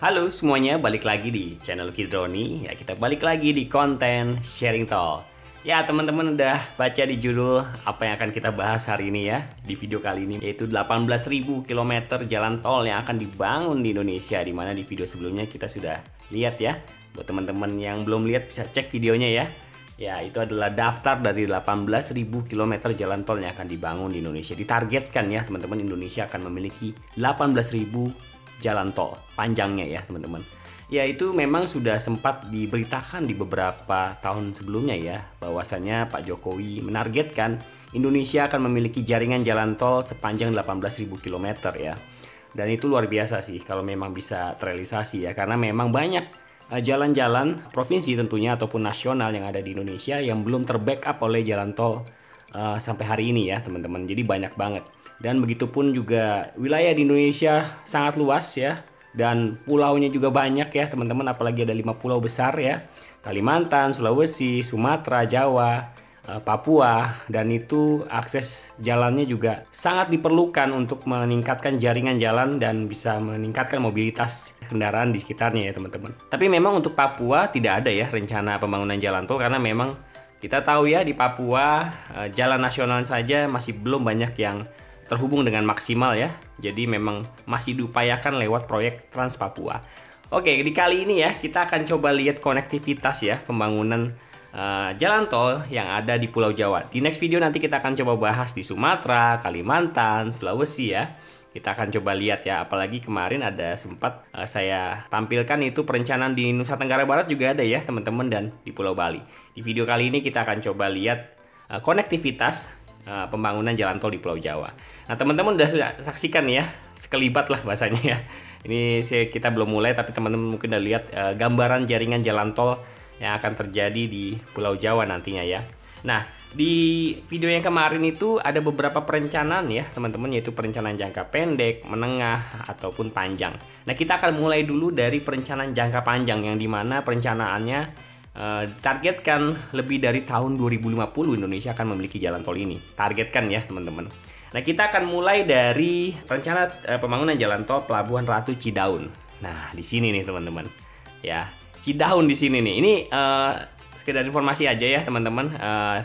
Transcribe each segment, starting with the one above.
Halo semuanya, balik lagi di channel Kidroni. Ya, kita balik lagi di konten sharing tol. Ya, teman-teman udah baca di judul apa yang akan kita bahas hari ini ya. Di video kali ini yaitu 18.000 km jalan tol yang akan dibangun di Indonesia, di mana di video sebelumnya kita sudah lihat ya. Buat teman-teman yang belum lihat bisa cek videonya ya. Ya, itu adalah daftar dari 18.000 km jalan tol yang akan dibangun di Indonesia. Ditargetkan ya, teman-teman, Indonesia akan memiliki 18.000 jalan tol panjangnya ya, teman-teman. Ya, itu memang sudah sempat diberitakan di beberapa tahun sebelumnya ya, bahwasannya Pak Jokowi menargetkan Indonesia akan memiliki jaringan jalan tol sepanjang 18.000 km ya. Dan itu luar biasa sih kalau memang bisa terrealisasi ya, karena memang banyak jalan-jalan provinsi tentunya ataupun nasional yang ada di Indonesia yang belum terbackup oleh jalan tol sampai hari ini ya, teman-teman. Jadi banyak banget. Dan begitupun juga wilayah di Indonesia sangat luas ya, dan pulaunya juga banyak ya, teman-teman. Apalagi ada 5 pulau besar ya, Kalimantan, Sulawesi, Sumatera, Jawa, Papua, dan itu akses jalannya juga sangat diperlukan untuk meningkatkan jaringan jalan dan bisa meningkatkan mobilitas kendaraan di sekitarnya ya, teman-teman. Tapi memang untuk Papua tidak ada ya rencana pembangunan jalan tol, karena memang kita tahu ya di Papua jalan nasional saja masih belum banyak yang terhubung dengan maksimal ya. Jadi memang masih diupayakan lewat proyek Trans Papua. Oke, di kali ini ya kita akan coba lihat konektivitas ya pembangunan jalan tol yang ada di Pulau Jawa. Di next video nanti kita akan coba bahas di Sumatera, Kalimantan, Sulawesi ya. Kita akan coba lihat ya, apalagi kemarin ada sempat saya tampilkan itu perencanaan di Nusa Tenggara Barat juga ada ya, teman-teman, dan di Pulau Bali. Di video kali ini kita akan coba lihat konektivitas pembangunan jalan tol di Pulau Jawa. Nah, teman-teman udah saksikan ya, sekelibat lah bahasanya ya. Ini kita belum mulai, tapi teman-teman mungkin udah lihat gambaran jaringan jalan tol yang akan terjadi di Pulau Jawa nantinya ya. Nah, di video yang kemarin itu ada beberapa perencanaan ya, teman-teman, yaitu perencanaan jangka pendek, menengah, ataupun panjang. Nah, kita akan mulai dulu dari perencanaan jangka panjang, yang dimana perencanaannya targetkan lebih dari tahun 2050 Indonesia akan memiliki jalan tol ini. Targetkan ya, teman-teman. Nah, kita akan mulai dari rencana pembangunan jalan tol Pelabuhan Ratu Cidaun. Nah, di sini nih, teman-teman. Ya, Cidaun di sini nih. Ini sekedar informasi aja ya, teman-teman.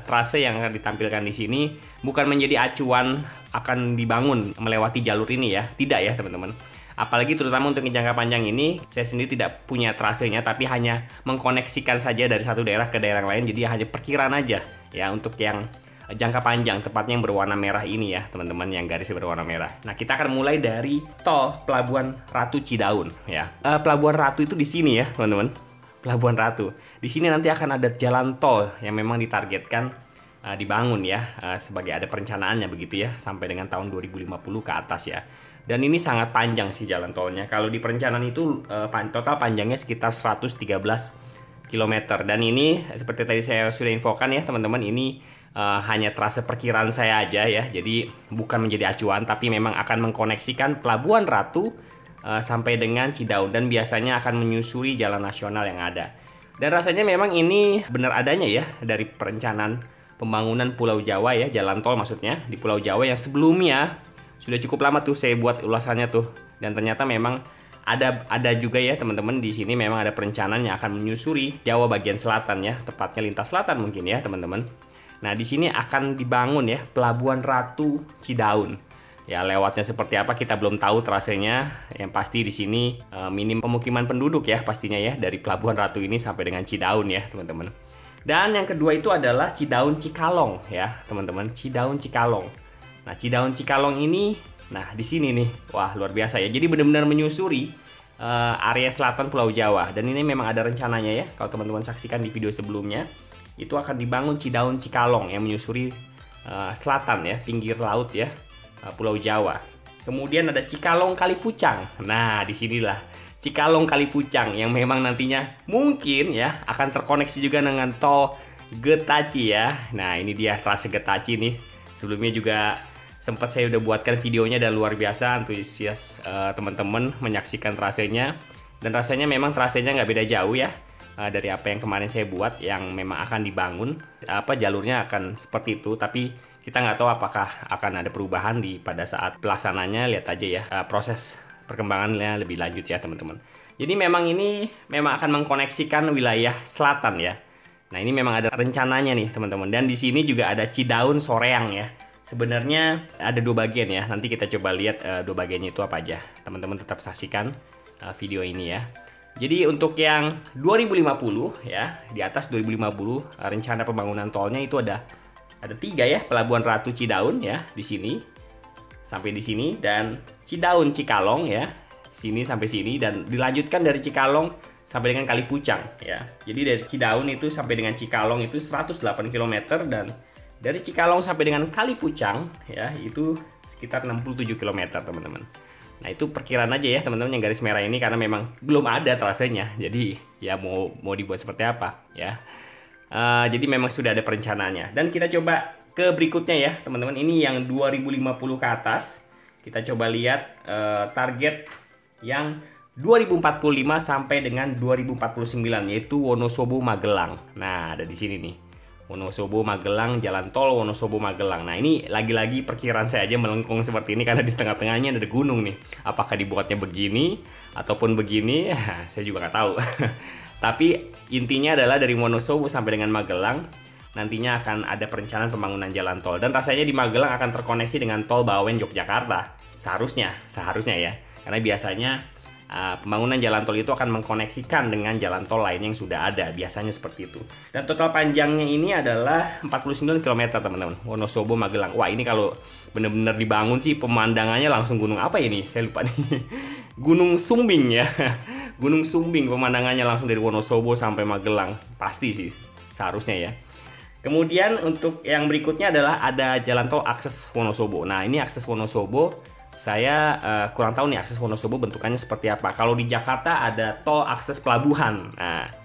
Trase yang akan ditampilkan di sini bukan menjadi acuan akan dibangun melewati jalur ini ya. Tidak ya, teman-teman. Apalagi terutama untuk jangka panjang ini, saya sendiri tidak punya trasenya, tapi hanya mengkoneksikan saja dari satu daerah ke daerah lain. Jadi hanya perkiraan aja ya untuk yang jangka panjang, tepatnya yang berwarna merah ini ya, teman-teman, yang garisnya berwarna merah. Nah, kita akan mulai dari tol Pelabuhan Ratu Cidaun ya. Pelabuhan Ratu itu di sini ya, teman-teman. Pelabuhan Ratu. Di sini nanti akan ada jalan tol yang memang ditargetkan dibangun ya, sebagai ada perencanaannya begitu ya, sampai dengan tahun 2050 ke atas ya. Dan ini sangat panjang sih jalan tolnya. Kalau di perencanaan itu total panjangnya sekitar 113 km. Dan ini seperti tadi saya sudah infokan ya, teman-teman, ini hanya trase perkiraan saya aja ya. Jadi bukan menjadi acuan, tapi memang akan mengkoneksikan Pelabuhan Ratu sampai dengan Cidaun, dan biasanya akan menyusuri jalan nasional yang ada. Dan rasanya memang ini benar adanya ya dari perencanaan pembangunan Pulau Jawa ya, jalan tol maksudnya di Pulau Jawa yang sebelumnya sudah cukup lama tuh saya buat ulasannya tuh. Dan ternyata memang ada juga ya, teman-teman, di sini memang ada perencanaan yang akan menyusuri Jawa bagian selatan ya, tepatnya lintas selatan mungkin ya, teman-teman. Nah, di sini akan dibangun ya Pelabuhan Ratu Cidaun. Ya, lewatnya seperti apa kita belum tahu trasenya. Yang pasti di sini minim pemukiman penduduk ya pastinya ya, dari Pelabuhan Ratu ini sampai dengan Cidaun ya, teman-teman. Dan yang kedua itu adalah Cidaun Cikalong ya, teman-teman. Cidaun Cikalong. Nah, Cidaun Cikalong ini, nah di sini nih, wah luar biasa ya. Jadi benar-benar menyusuri area selatan Pulau Jawa. Dan ini memang ada rencananya ya. Kalau teman-teman saksikan di video sebelumnya, itu akan dibangun Cidaun Cikalong yang menyusuri selatan ya, pinggir laut ya, Pulau Jawa. Kemudian ada Cikalong Kalipucang. Nah, disinilah Cikalong Kalipucang yang memang nantinya mungkin ya akan terkoneksi juga dengan tol Getaci ya. Nah, ini dia trase Getaci nih. Sebelumnya juga sempat saya udah buatkan videonya dan luar biasa antusias teman-teman menyaksikan trasenya. Dan rasanya memang trasenya nggak beda jauh ya dari apa yang kemarin saya buat yang memang akan dibangun. Jalurnya akan seperti itu, tapi kita nggak tahu apakah akan ada perubahan pada saat pelaksananya. Lihat aja ya proses perkembangannya lebih lanjut ya, teman-teman. Jadi memang ini memang akan mengkoneksikan wilayah selatan ya. Nah, ini memang ada rencananya nih teman-teman. Dan di sini juga ada Cidaun Soreang ya. Sebenarnya ada dua bagian ya. Nanti kita coba lihat dua bagiannya itu apa aja. Teman-teman tetap saksikan video ini ya. Jadi untuk yang 2050 ya, di atas 2050 rencana pembangunan tolnya itu ada 3 ya. Pelabuhan Ratu Cidaun ya di sini sampai di sini, dan Cidaun Cikalong ya. Sini sampai sini, dan dilanjutkan dari Cikalong sampai dengan Kali Pucang ya. Jadi dari Cidaun itu sampai dengan Cikalong itu 108 km, dan dari Cikalong sampai dengan Kali Pucang ya itu sekitar 67 km teman-teman. Nah, itu perkiraan aja ya teman-teman yang garis merah ini, karena memang belum ada trasenya. Jadi ya mau dibuat seperti apa ya. Jadi memang sudah ada perencanaannya. Dan kita coba ke berikutnya ya teman-teman. Ini yang 2050 ke atas. Kita coba lihat target yang 2045 sampai dengan 2049, yaitu Wonosobo Magelang. Nah, ada di sini nih. Wonosobo Magelang, jalan tol Wonosobo Magelang. Nah, ini lagi-lagi perkiraan saya aja melengkung seperti ini karena di tengah-tengahnya ada gunung nih. Apakah dibuatnya begini ataupun begini? Saya juga nggak tahu. Tapi intinya adalah dari Wonosobo sampai dengan Magelang nantinya akan ada perencanaan pembangunan jalan tol, dan rasanya di Magelang akan terkoneksi dengan tol Bawen Yogyakarta. Seharusnya ya. Karena biasanya pembangunan jalan tol itu akan mengkoneksikan dengan jalan tol lain yang sudah ada, biasanya seperti itu. Dan total panjangnya ini adalah 49 km teman-teman, Wonosobo Magelang. Wah, ini kalau benar-benar dibangun sih pemandangannya langsung gunung apa ini? Saya lupa nih. Gunung Sumbing ya. Gunung Sumbing pemandangannya langsung dari Wonosobo sampai Magelang. Pasti sih, seharusnya ya. Kemudian untuk yang berikutnya adalah ada jalan tol akses Wonosobo. Nah, ini akses Wonosobo. Saya kurang tahu nih akses Wonosobo bentukannya seperti apa. Kalau di Jakarta ada tol akses pelabuhan.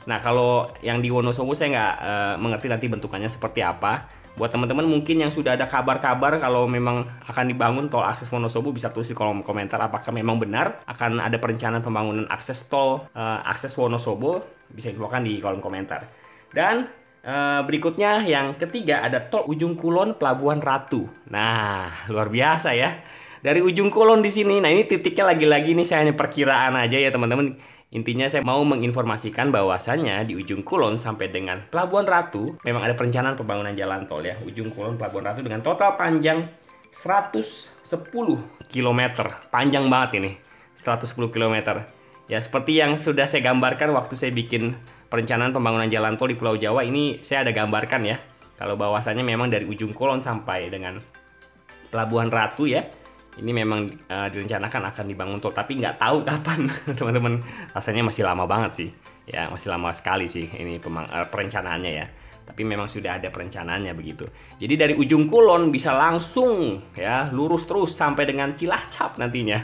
Nah kalau yang di Wonosobo saya nggak mengerti nanti bentukannya seperti apa. Buat teman-teman mungkin yang sudah ada kabar-kabar kalau memang akan dibangun tol akses Wonosobo, bisa tulis di kolom komentar apakah memang benar akan ada perencanaan pembangunan akses tol akses Wonosobo. Bisa infokan di kolom komentar. Dan berikutnya yang ketiga ada tol Ujung Kulon Pelabuhan Ratu. Nah, luar biasa ya. Dari ujung kulon di sini. Nah, ini titiknya lagi-lagi ini saya hanya perkiraan aja ya teman-teman. Intinya saya mau menginformasikan bahwasannya di ujung kulon sampai dengan Pelabuhan Ratu memang ada perencanaan pembangunan jalan tol ya. Ujung kulon Pelabuhan Ratu dengan total panjang 110 km. Panjang banget ini. 110 km. Ya, seperti yang sudah saya gambarkan waktu saya bikin perencanaan pembangunan jalan tol di Pulau Jawa, ini saya ada gambarkan ya. Kalau bahwasannya memang dari ujung kulon sampai dengan Pelabuhan Ratu ya. Ini memang direncanakan akan dibangun tol, tapi nggak tahu kapan teman-teman. Rasanya masih lama banget sih, ya masih lama sekali sih ini perencanaannya ya. Tapi memang sudah ada perencanaannya begitu. Jadi dari ujung kulon bisa langsung ya lurus terus sampai dengan Cilacap nantinya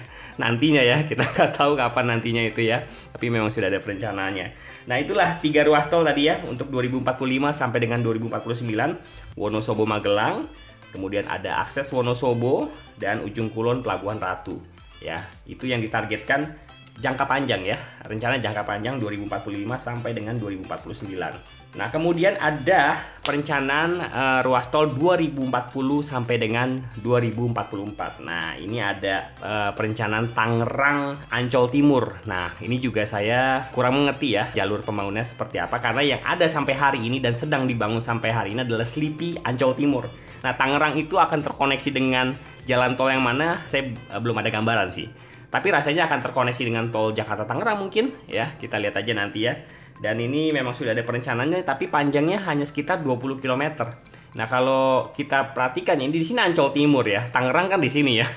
ya, kita nggak tahu kapan nantinya itu ya. Tapi memang sudah ada perencanaannya. Nah, itulah 3 ruas tol tadi ya untuk 2045 sampai dengan 2049, Wonosobo Magelang. Kemudian ada akses Wonosobo dan ujung kulon Pelabuhan Ratu. Ya, itu yang ditargetkan jangka panjang ya. Rencana jangka panjang 2045 sampai dengan 2049. Nah, kemudian ada perencanaan ruas tol 2040 sampai dengan 2044. Nah, ini ada perencanaan Tangerang Ancol Timur. Nah, ini juga saya kurang mengerti ya jalur pembangunannya seperti apa, karena yang ada sampai hari ini dan sedang dibangun sampai hari ini adalah Slipi Ancol Timur. Nah, Tangerang itu akan terkoneksi dengan jalan tol yang mana saya belum ada gambaran sih. Tapi rasanya akan terkoneksi dengan tol Jakarta Tangerang mungkin ya. Kita lihat aja nanti ya. Dan ini memang sudah ada perencanaannya, tapi panjangnya hanya sekitar 20 km. Nah, kalau kita perhatikan ya, di sini Ancol Timur ya. Tangerang kan di sini ya.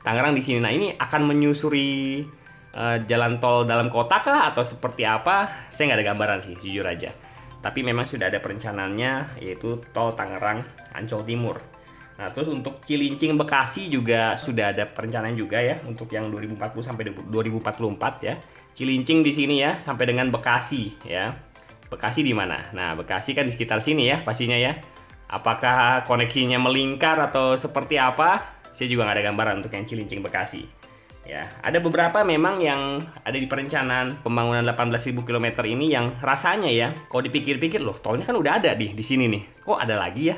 Tangerang di sini. Nah, ini akan menyusuri jalan tol dalam kota kah atau seperti apa? Saya nggak ada gambaran sih, jujur aja. Tapi memang sudah ada perencanaannya, yaitu tol Tangerang Ancol Timur. Nah, terus untuk Cilincing Bekasi juga sudah ada perencanaan juga ya untuk yang 2040 sampai 2044 ya. Cilincing di sini ya sampai dengan Bekasi ya. Bekasi di mana? Nah, Bekasi kan di sekitar sini ya pastinya ya. Apakah koneksinya melingkar atau seperti apa? Saya juga nggak ada gambaran untuk yang Cilincing Bekasi. Ya, ada beberapa memang yang ada di perencanaan pembangunan 18.000 km ini yang rasanya ya, kalau dipikir-pikir loh, tolnya kan udah ada di sini nih. Kok ada lagi ya?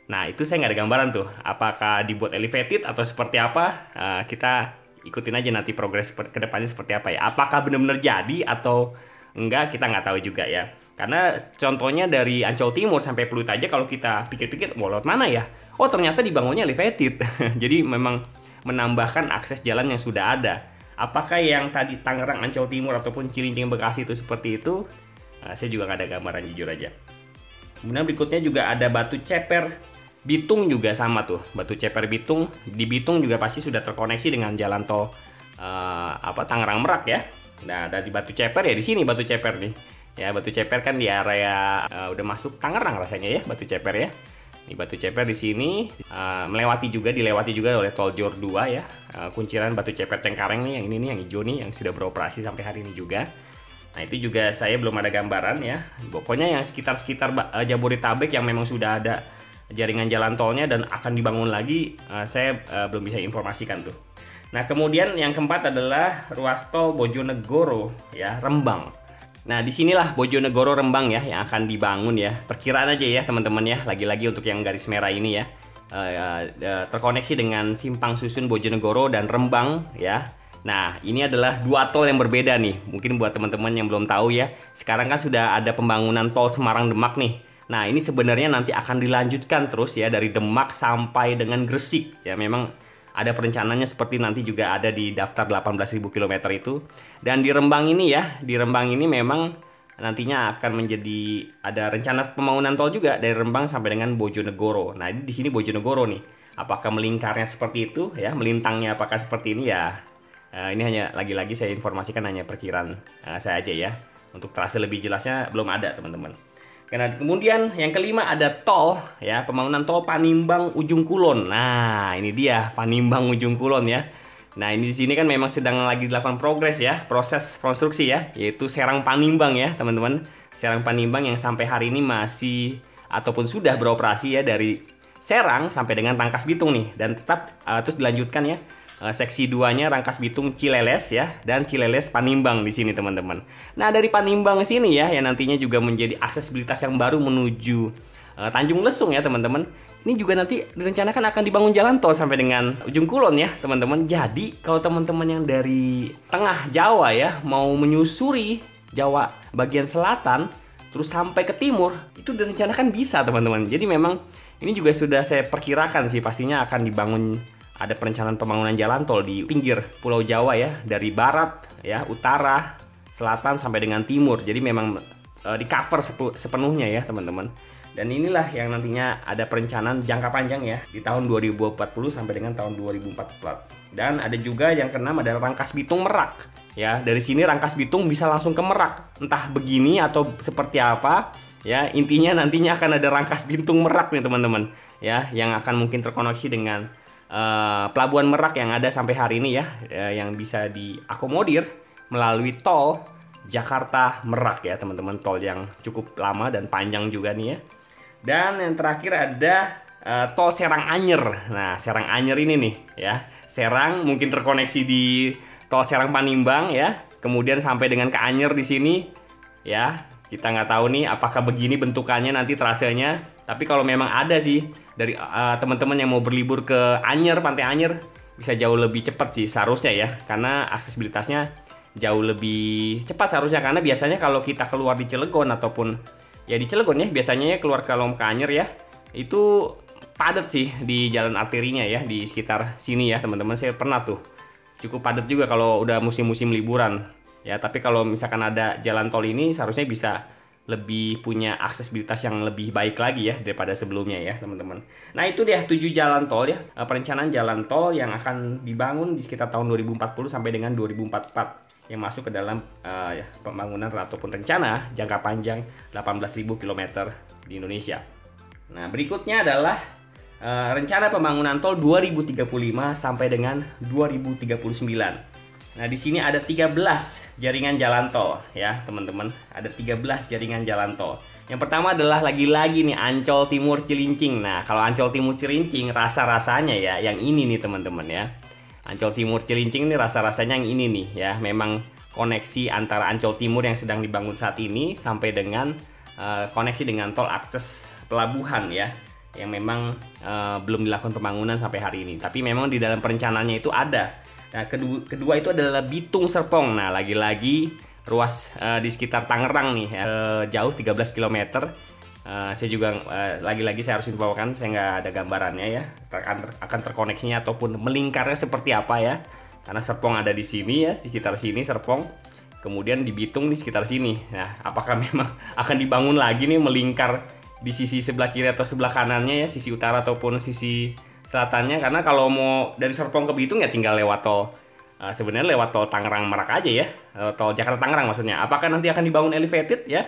Nah, itu saya nggak ada gambaran tuh. Apakah dibuat elevated atau seperti apa? Kita ikutin aja nanti progres ke depannya seperti apa ya. Apakah benar-benar jadi atau enggak, kita nggak tahu juga ya. Karena contohnya dari Ancol Timur sampai Pluit aja kalau kita pikir-pikir, mau lewat mana ya? Oh ternyata dibangunnya elevated. Jadi memang menambahkan akses jalan yang sudah ada. Apakah yang tadi Tangerang, Ancol Timur ataupun Cilincing, Bekasi itu seperti itu? Nah, saya juga nggak ada gambaran, jujur aja. Kemudian berikutnya juga ada Batu Ceper Bitung, juga sama tuh. Batu Ceper Bitung, di Bitung juga pasti sudah terkoneksi dengan jalan tol Tangerang Merak ya. Nah, dari Batu Ceper ya di sini Batu Ceper nih. Ya, Batu Ceper kan di area udah masuk Tangerang rasanya ya, Batu Ceper ya. Di Batu Ceper di sini dilewati juga oleh tol Jor 2 ya. Kunciran Batu Ceper Cengkareng nih, yang ini nih, yang hijau nih, yang sudah beroperasi sampai hari ini juga. Nah, itu juga saya belum ada gambaran ya. Pokoknya yang sekitar-sekitar Jabodetabek yang memang sudah ada jaringan jalan tolnya dan akan dibangun lagi, saya belum bisa informasikan tuh. Nah, kemudian yang keempat adalah ruas tol Bojonegoro ya, Rembang. Nah, disinilah Bojonegoro Rembang ya yang akan dibangun ya. Perkiraan aja ya teman-teman ya. Lagi-lagi untuk yang garis merah ini ya, terkoneksi dengan Simpang Susun Bojonegoro dan Rembang ya. Nah, ini adalah dua tol yang berbeda nih. Mungkin buat teman-teman yang belum tahu ya, sekarang kan sudah ada pembangunan tol Semarang-Demak nih. Nah, ini sebenarnya nanti akan dilanjutkan terus ya dari Demak sampai dengan Gresik ya. Memang ada perencanaannya seperti nanti juga ada di daftar 18.000 km itu. Dan di Rembang ini ya, di Rembang ini memang nantinya akan menjadi ada rencana pembangunan tol juga dari Rembang sampai dengan Bojonegoro. Nah, di sini Bojonegoro nih. Apakah melingkarnya seperti itu ya, melintangnya apakah seperti ini ya? Ini hanya lagi-lagi saya informasikan, hanya perkiraan saya aja ya. Untuk trase lebih jelasnya belum ada teman-teman. Karena kemudian yang kelima ada tol ya, pembangunan tol Panimbang Ujung Kulon. Nah, ini dia Panimbang Ujung Kulon ya. Nah, ini di sini kan memang sedang lagi dilakukan progres ya, proses konstruksi ya, yaitu Serang Panimbang ya, teman-teman. Serang Panimbang yang sampai hari ini masih ataupun sudah beroperasi ya, dari Serang sampai dengan Rangkas Bitung nih, dan tetap terus dilanjutkan ya. Seksi 2-nya Rangkas Bitung Cileles ya, dan Cileles Panimbang di sini teman-teman. Nah, dari Panimbang sini ya yang nantinya juga menjadi aksesibilitas yang baru menuju Tanjung Lesung ya teman-teman. Ini juga nanti direncanakan akan dibangun jalan tol sampai dengan Ujung Kulon ya teman-teman. Jadi kalau teman-teman yang dari tengah Jawa ya mau menyusuri Jawa bagian selatan terus sampai ke timur, itu direncanakan bisa teman-teman. Jadi memang ini juga sudah saya perkirakan sih, pastinya akan dibangun. Ada perencanaan pembangunan jalan tol di pinggir Pulau Jawa ya, dari barat ya, utara, selatan sampai dengan timur. Jadi memang di cover sepenuhnya ya teman-teman. Dan inilah yang nantinya ada perencanaan jangka panjang ya di tahun 2040 sampai dengan tahun 2044. Dan ada juga yang keenam adalah Rangkas Bitung Merak ya. Dari sini Rangkas Bitung bisa langsung ke Merak. Entah begini atau seperti apa ya. Intinya nantinya akan ada Rangkas Bitung Merak nih teman-teman ya, yang akan mungkin terkoneksi dengan Pelabuhan Merak yang ada sampai hari ini ya, yang bisa diakomodir melalui tol Jakarta Merak ya teman-teman. Tol yang cukup lama dan panjang juga nih ya. Dan yang terakhir ada tol Serang Anyer. Nah, Serang Anyer ini nih ya, Serang mungkin terkoneksi di tol Serang Panimbang ya, kemudian sampai dengan ke Anyer di sini ya. Kita nggak tahu nih apakah begini bentukannya nanti trasenya. Tapi kalau memang ada sih dari teman-teman yang mau berlibur ke Anyer, Pantai Anyer, bisa jauh lebih cepat sih seharusnya ya. Karena aksesibilitasnya jauh lebih cepat seharusnya. Karena biasanya kalau kita keluar di Cilegon ataupun ya di Cilegon ya, biasanya ya keluar ke Anyer ya, itu padat sih di jalan arterinya ya, di sekitar sini ya teman-teman. Saya pernah tuh, cukup padat juga kalau udah musim-musim liburan. Ya, tapi kalau misalkan ada jalan tol ini seharusnya bisa lebih punya aksesibilitas yang lebih baik lagi ya daripada sebelumnya ya teman-teman. Nah, itu dia 7 jalan tol ya, perencanaan jalan tol yang akan dibangun di sekitar tahun 2040 sampai dengan 2044 yang masuk ke dalam pembangunan ataupun rencana jangka panjang 18.000 km di Indonesia. Nah, berikutnya adalah rencana pembangunan tol 2035 sampai dengan 2039. Nah, di sini ada 13 jaringan jalan tol ya, teman-teman. Ada 13 jaringan jalan tol. Yang pertama adalah lagi-lagi nih Ancol Timur Cilincing. Nah, kalau Ancol Timur Cilincing rasa-rasanya ya yang ini nih, teman-teman ya. Ancol Timur Cilincing ini rasa-rasanya yang ini nih ya. Memang koneksi antara Ancol Timur yang sedang dibangun saat ini sampai dengan koneksi dengan tol akses pelabuhan ya, yang memang belum dilakukan pembangunan sampai hari ini. Tapi memang di dalam perencanaannya itu ada Nah, kedua itu adalah Bitung Serpong. Nah, lagi-lagi ruas di sekitar Tangerang nih, ya. Jauh 13 km. Saya juga lagi-lagi saya harus infokan, saya nggak ada gambarannya ya, akan terkoneksinya ataupun melingkarnya seperti apa ya. Karena Serpong ada di sini ya, di sekitar sini Serpong. Kemudian di Bitung di sekitar sini. Nah, apakah memang akan dibangun lagi nih melingkar di sisi sebelah kiri atau sebelah kanannya ya, sisi utara ataupun sisi selatannya? Karena kalau mau dari Serpong ke Bitung ya tinggal lewat tol, sebenarnya lewat tol Tangerang Merak aja ya, tol Jakarta Tangerang maksudnya. Apakah nanti akan dibangun elevated ya,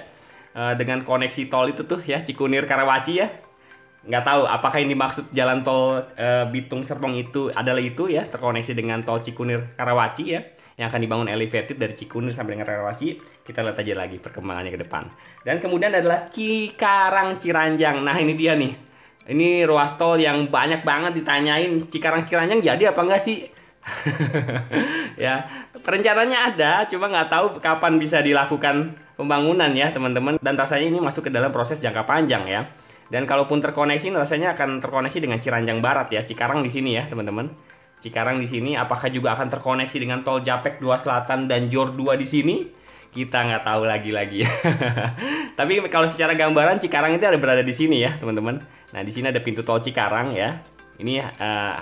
dengan koneksi tol itu tuh ya, Cikunir Karawaci ya? Nggak tahu apakah ini maksud jalan tol Bitung Serpong itu adalah itu ya, terkoneksi dengan tol Cikunir Karawaci ya, yang akan dibangun elevated dari Cikunir sampai dengan Karawaci. Kita lihat aja lagi perkembangannya ke depan. Dan kemudian adalah Cikarang Ciranjang. Nah, ini dia nih. Ini ruas tol yang banyak banget ditanyain, Cikarang Ciranjang jadi apa enggak sih? Ya, perencanaannya ada, cuma nggak tahu kapan bisa dilakukan pembangunan ya teman-teman. Dan rasanya ini masuk ke dalam proses jangka panjang ya. Dan kalaupun terkoneksi, rasanya akan terkoneksi dengan Ciranjang Barat ya, Cikarang di sini ya teman-teman. Cikarang di sini, apakah juga akan terkoneksi dengan tol Japek 2 Selatan dan Jor 2 di sini? Kita nggak tahu lagi-lagi. Tapi kalau secara gambaran Cikarang itu ada berada di sini ya teman-teman. Nah, di sini ada pintu tol Cikarang ya. Ini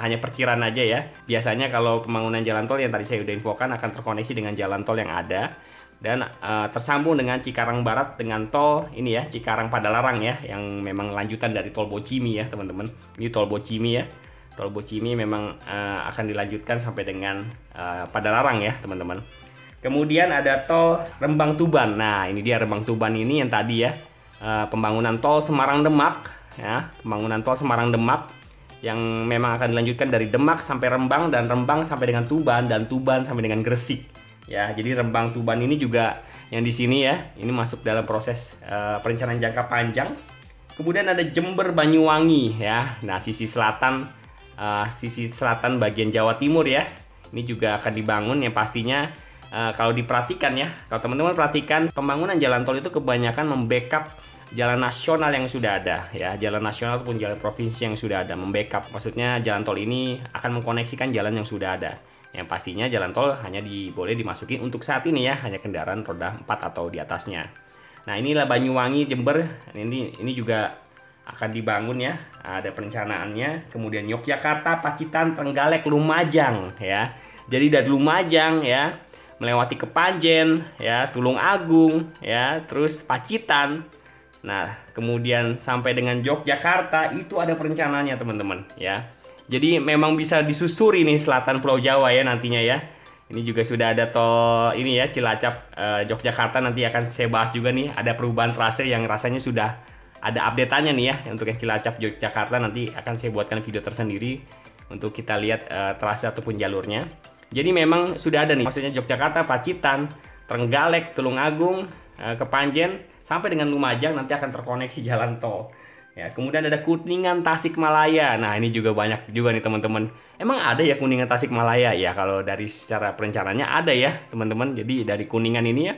hanya perkiraan aja ya. Biasanya kalau pembangunan jalan tol yang tadi saya udah infokan akan terkoneksi dengan jalan tol yang ada. Dan tersambung dengan Cikarang Barat dengan tol ini ya, Cikarang Padalarang ya, yang memang lanjutan dari tol Bocimi ya teman-teman. Ini tol Bocimi ya. Tol Bocimi memang akan dilanjutkan sampai dengan Padalarang ya teman-teman. Kemudian ada tol Rembang Tuban. Nah, ini dia Rembang Tuban ini yang tadi ya, pembangunan tol Semarang Demak ya, pembangunan tol Semarang Demak yang memang akan dilanjutkan dari Demak sampai Rembang, dan Rembang sampai dengan Tuban, dan Tuban sampai dengan Gresik. Ya, jadi Rembang Tuban ini juga yang di sini ya, ini masuk dalam proses perencanaan jangka panjang. Kemudian ada Jember Banyuwangi ya. Nah, sisi selatan bagian Jawa Timur ya. Ini juga akan dibangun yang pastinya kalau diperhatikan ya, kalau teman-teman perhatikan, pembangunan jalan tol itu kebanyakan membackup jalan nasional yang sudah ada ya, jalan nasional ataupun jalan provinsi yang sudah ada, membackup. Maksudnya jalan tol ini akan mengkoneksikan jalan yang sudah ada. Yang pastinya jalan tol hanya boleh dimasuki untuk saat ini ya, hanya kendaraan roda 4 atau di atasnya. Nah, inilah Banyuwangi Jember. Ini juga akan dibangun ya, ada perencanaannya. Kemudian Yogyakarta, Pacitan, Trenggalek, Lumajang ya. Jadi dari Lumajang ya, melewati Kepanjen ya, Tulung Agung ya, terus Pacitan. Nah, kemudian sampai dengan Yogyakarta itu ada perencanaannya teman-teman ya. Jadi memang bisa disusuri nih selatan Pulau Jawa ya nantinya ya. Ini juga sudah ada tol ini ya, Cilacap Yogyakarta, nanti akan saya bahas juga nih, ada perubahan trase yang rasanya sudah ada update-annya nih ya. Untuk yang Cilacap Yogyakarta nanti akan saya buatkan video tersendiri untuk kita lihat trase ataupun jalurnya. Jadi memang sudah ada nih, maksudnya Yogyakarta, Pacitan, Trenggalek, Tulung Agung, Kepanjen, sampai dengan Lumajang nanti akan terkoneksi jalan tol. Ya, kemudian ada Kuningan, Tasikmalaya. Nah, ini juga banyak juga nih teman-teman. Emang ada ya Kuningan, Tasikmalaya? Ya, kalau dari secara perencananya ada ya teman-teman. Jadi dari Kuningan ini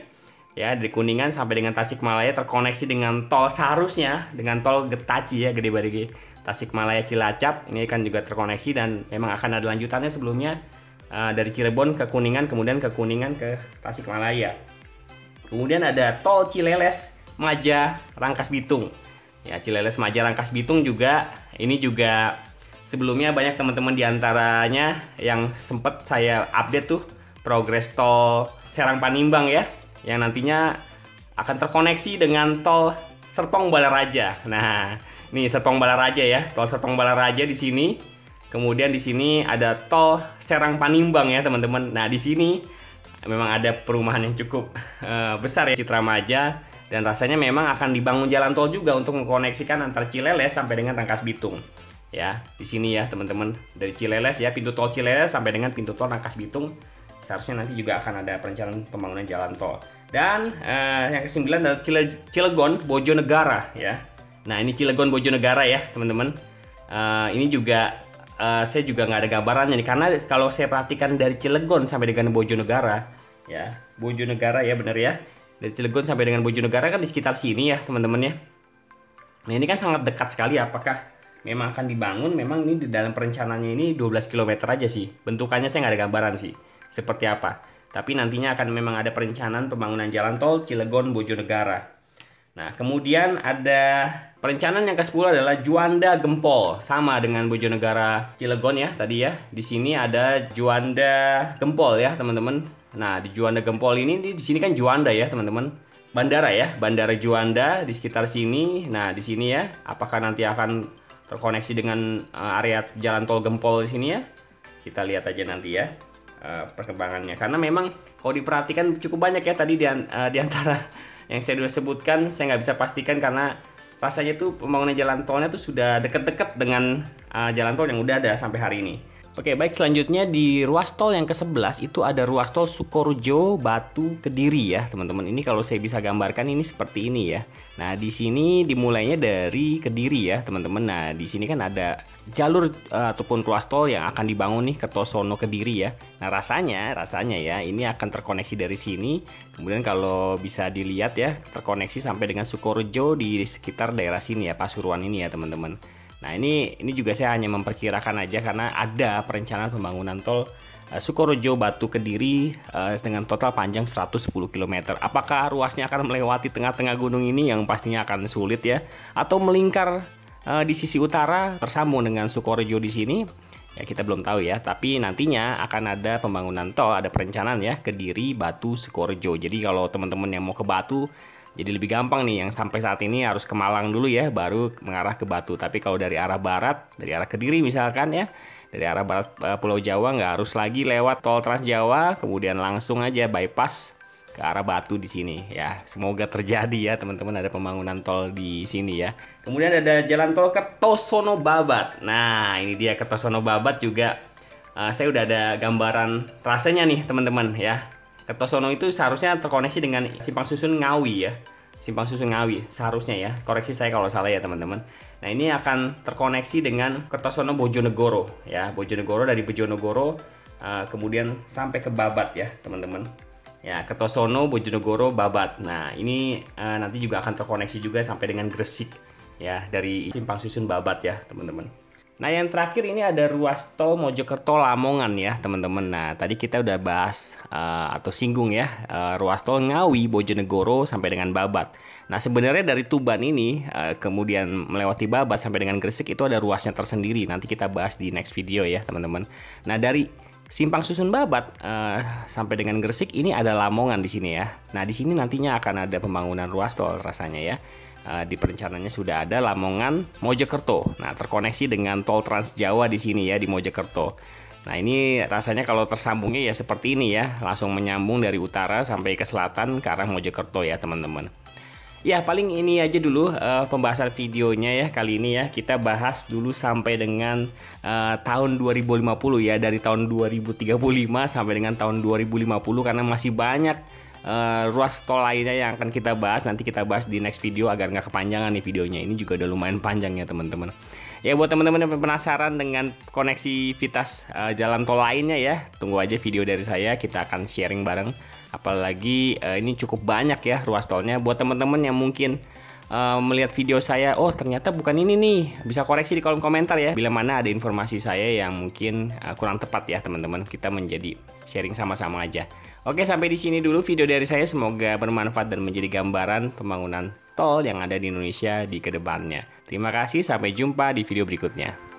ya dari Kuningan sampai dengan Tasikmalaya terkoneksi dengan tol seharusnya, dengan tol Getaci ya, Gede Barigi, Tasikmalaya Cilacap. Ini kan juga terkoneksi dan memang akan ada lanjutannya sebelumnya. Dari Cirebon ke Kuningan, kemudian ke Kuningan ke Tasikmalaya. Kemudian ada tol Cileles, Maja, Rangkas Bitung. Ya, Cileles, Maja, Rangkas Bitung juga, ini juga sebelumnya banyak teman-teman diantaranya yang sempat saya update tuh progres tol Serang Panimbang ya, yang nantinya akan terkoneksi dengan tol Serpong Balaraja. Nah, ini Serpong Balaraja ya, tol Serpong Balaraja di sini. Kemudian di sini ada tol Serang Panimbang ya teman-teman. Nah, di sini memang ada perumahan yang cukup besar ya, Citra Maja, dan rasanya memang akan dibangun jalan tol juga untuk mengkoneksikan antara Cileles sampai dengan Rangkas Bitung. Ya, di sini ya teman-teman, dari Cileles ya, pintu tol Cileles sampai dengan pintu tol Rangkas Bitung. Seharusnya nanti juga akan ada perencanaan pembangunan jalan tol. Dan yang ke-9 adalah Cilegon Bojonegara ya. Nah, ini Cilegon Bojonegara ya teman-teman. Ini juga saya juga nggak ada gambarannya nih, karena kalau saya perhatikan dari Cilegon sampai dengan Bojonegara ya, Bojonegara ya benar ya, dari Cilegon sampai dengan Bojonegara kan di sekitar sini ya teman-teman ya. Nah, ini kan sangat dekat sekali, apakah memang akan dibangun, memang ini di dalam perencanaannya ini 12 km aja sih. Bentukannya saya nggak ada gambaran sih seperti apa. Tapi nantinya akan memang ada perencanaan pembangunan jalan tol Cilegon Bojonegara. Nah, kemudian ada perencanaan yang ke-10 adalah Juanda Gempol, sama dengan Bojonegara Cilegon ya tadi ya. Di sini ada Juanda Gempol ya, teman-teman. Nah, di Juanda Gempol ini di sini kan Juanda ya, teman-teman. Bandara ya, Bandara Juanda di sekitar sini. Nah, di sini ya, apakah nanti akan terkoneksi dengan area jalan tol Gempol di sini ya? Kita lihat aja nanti ya perkembangannya. Karena memang kalau diperhatikan cukup banyak ya tadi di antara yang saya sudah sebutkan, saya nggak bisa pastikan karena rasanya tuh pembangunan jalan tolnya tuh sudah deket-deket dengan jalan tol yang udah ada sampai hari ini. Oke, baik, selanjutnya di ruas tol yang ke-11 itu ada ruas tol Sukorejo Batu Kediri ya, teman-teman. Ini kalau saya bisa gambarkan ini seperti ini ya. Nah, di sini dimulainya dari Kediri ya, teman-teman. Nah, di sini kan ada jalur ataupun ruas tol yang akan dibangun nih Kertosono Kediri ya. Nah, rasanya ya ini akan terkoneksi dari sini. Kemudian kalau bisa dilihat ya, terkoneksi sampai dengan Sukorejo di sekitar daerah sini ya, Pasuruan ini ya, teman-teman. Nah, ini juga saya hanya memperkirakan aja karena ada perencanaan pembangunan tol Sukorejo Batu Kediri dengan total panjang 110 km. Apakah ruasnya akan melewati tengah-tengah gunung ini yang pastinya akan sulit ya, atau melingkar di sisi utara tersambung dengan Sukorejo di sini? Ya, kita belum tahu ya, tapi nantinya akan ada pembangunan tol, ada perencanaan ya, Kediri, Batu, Sukorejo. Jadi kalau teman-teman yang mau ke Batu, jadi lebih gampang nih, yang sampai saat ini harus ke Malang dulu ya, baru mengarah ke Batu. Tapi kalau dari arah barat, dari arah Kediri misalkan ya, dari arah barat Pulau Jawa nggak harus lagi lewat tol Trans Jawa, kemudian langsung aja bypass ke arah Batu di sini ya. Semoga terjadi ya teman-teman, ada pembangunan tol di sini ya. Kemudian ada jalan tol Kertosono Babat. Nah, ini dia Kertosono Babat juga. Saya udah ada gambaran trasenya nih teman-teman ya. Kertosono itu seharusnya terkoneksi dengan Simpang Susun Ngawi ya. Simpang Susun Ngawi seharusnya ya. Koreksi saya kalau salah ya teman-teman. Nah, ini akan terkoneksi dengan Kertosono Bojonegoro ya. Bojonegoro, dari Bojonegoro kemudian sampai ke Babat ya teman-teman. Ya, Kertosono, Bojonegoro, Babat. Nah, ini nanti juga akan terkoneksi juga sampai dengan Gresik ya, dari Simpang Susun Babat ya teman-teman. Nah, yang terakhir ini ada ruas tol Mojokerto Lamongan ya teman-teman. Nah, tadi kita udah bahas atau singgung ya ruas tol Ngawi Bojonegoro sampai dengan Babat. Nah, sebenarnya dari Tuban ini kemudian melewati Babat sampai dengan Gresik itu ada ruasnya tersendiri. Nanti kita bahas di next video ya teman-teman. Nah, dari Simpang Susun Babat sampai dengan Gresik ini ada Lamongan di sini ya. Nah, di sini nantinya akan ada pembangunan ruas tol rasanya ya. Di perencanaannya sudah ada Lamongan Mojokerto. Nah, terkoneksi dengan tol Trans Jawa di sini ya, di Mojokerto. Nah, ini rasanya kalau tersambungnya ya seperti ini ya, langsung menyambung dari utara sampai ke selatan ke arah Mojokerto ya teman-teman. Ya, paling ini aja dulu pembahasan videonya ya kali ini ya. Kita bahas dulu sampai dengan tahun 2050 ya, dari tahun 2035 sampai dengan tahun 2050 karena masih banyak ruas tol lainnya yang akan kita bahas. Nanti kita bahas di next video agar nggak kepanjangan nih videonya. Ini juga udah lumayan panjang ya teman-teman. Ya, buat teman-teman yang penasaran dengan koneksivitas jalan tol lainnya ya, tunggu aja video dari saya, kita akan sharing bareng. Apalagi ini cukup banyak ya ruas tolnya. Buat teman-teman yang mungkin melihat video saya, oh ternyata bukan ini nih, bisa koreksi di kolom komentar ya, bila mana ada informasi saya yang mungkin kurang tepat ya teman-teman. Kita menjadi sharing sama-sama aja. Oke, sampai di sini dulu video dari saya, semoga bermanfaat dan menjadi gambaran pembangunan tol yang ada di Indonesia di kedepannya. Terima kasih, sampai jumpa di video berikutnya.